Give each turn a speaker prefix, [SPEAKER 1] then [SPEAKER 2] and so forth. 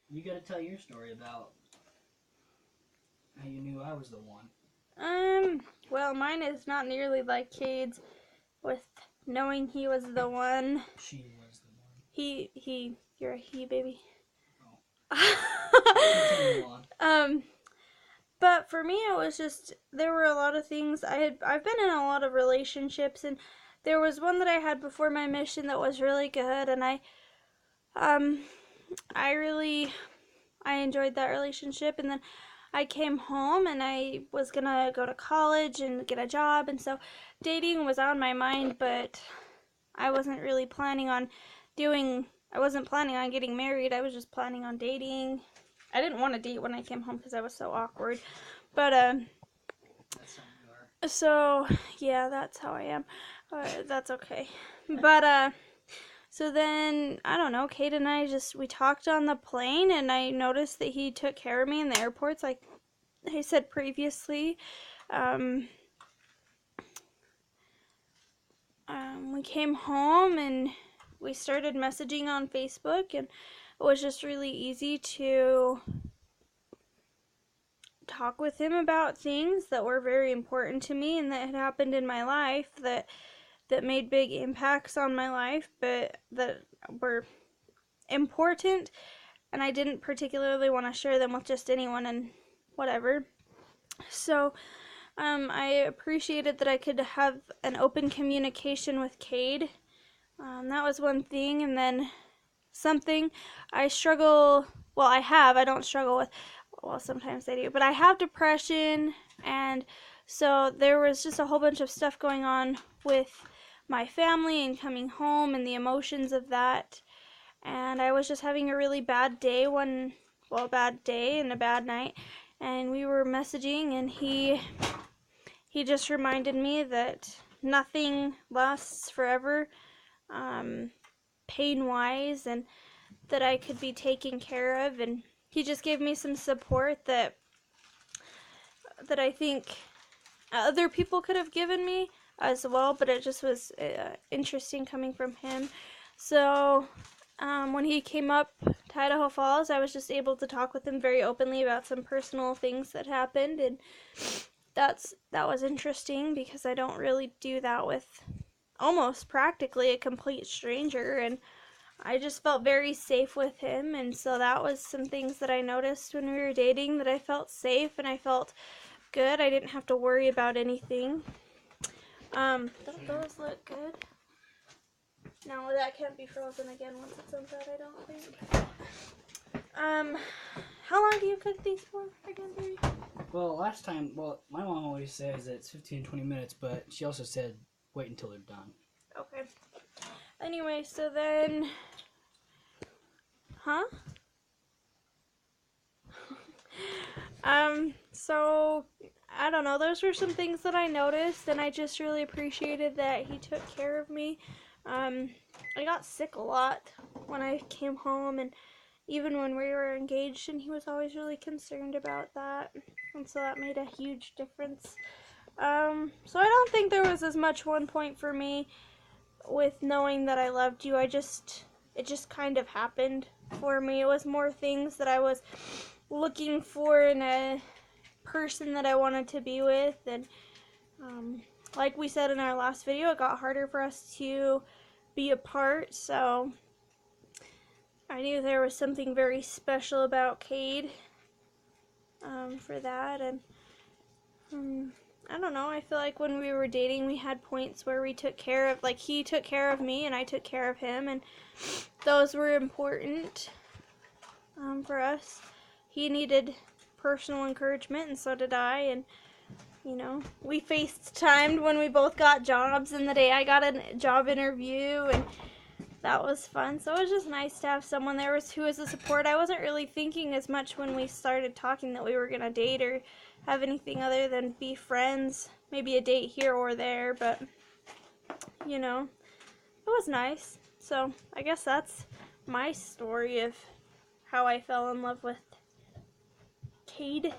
[SPEAKER 1] You gotta tell your story about how you knew I was the one.
[SPEAKER 2] Well, mine is not nearly like Cade's with knowing he was the one.
[SPEAKER 1] She was the one.
[SPEAKER 2] You're a he, baby.
[SPEAKER 1] Oh. Continue on.
[SPEAKER 2] But for me, it was just, there were a lot of things. I've been in a lot of relationships, and there was one that I had before my mission that was really good, and I enjoyed that relationship. And then I came home and I was gonna go to college and get a job, and so dating was on my mind, but I wasn't really planning on I wasn't planning on getting married. I was just planning on dating. I didn't want to date when I came home because I was so awkward. But
[SPEAKER 1] That's how you are.
[SPEAKER 2] so yeah, that's how I am. That's okay. But so then, I don't know, Kate and I we talked on the plane, and I noticed that he took care of me in the airports, like I said previously. We came home and we started messaging on Facebook, and it was just really easy to talk with him about things that were very important to me and that had happened in my life that made big impacts on my life, but that were important, and I didn't particularly want to share them with just anyone and whatever. So I appreciated that I could have an open communication with Cade. That was one thing. And then something I don't struggle with, well, sometimes I do, but I have depression, and so there was just a whole bunch of stuff going on with my family and coming home and the emotions of that. And I was just having a really bad day a bad day and a bad night, and we were messaging, and he just reminded me that nothing lasts forever, pain-wise, and that I could be taken care of, and he just gave me some support that I think other people could have given me as well, but it just was interesting coming from him. So when he came up to Idaho Falls, I was just able to talk with him very openly about some personal things that happened, and that was interesting because I don't really do that with almost practically a complete stranger, and I just felt very safe with him. And so that was some things that I noticed when we were dating, that I felt safe and I felt good. I didn't have to worry about anything. Don't those look good? No, that can't be frozen again once it's inside, I don't think. How long do you cook these for again, baby?
[SPEAKER 1] Well, my mom always says that it's 15 to 20 minutes, but she also said wait until they're done.
[SPEAKER 2] Okay. Anyway, so then... Huh? So, I don't know, those were some things that I noticed, and I just really appreciated that he took care of me. I got sick a lot when I came home, and even when we were engaged, and he was always really concerned about that, and so that made a huge difference. So I don't think there was as much one point for me with knowing that I loved you. It just kind of happened for me. It was more things that I was looking for in a person that I wanted to be with, and like we said in our last video, it got harder for us to be apart, so I knew there was something very special about Cade for that. And I don't know, I feel like when we were dating, we had points where we took care of, like, he took care of me and I took care of him, and those were important for us. He needed personal encouragement, and so did I, and you know, we FaceTimed when we both got jobs, and the day I got a job interview, and that was fun. So it was just nice to have someone there who was a support. I wasn't really thinking as much when we started talking that we were gonna date or have anything other than be friends, maybe a date here or there, but you know, it was nice. So I guess that's my story of how I fell in love with Cade.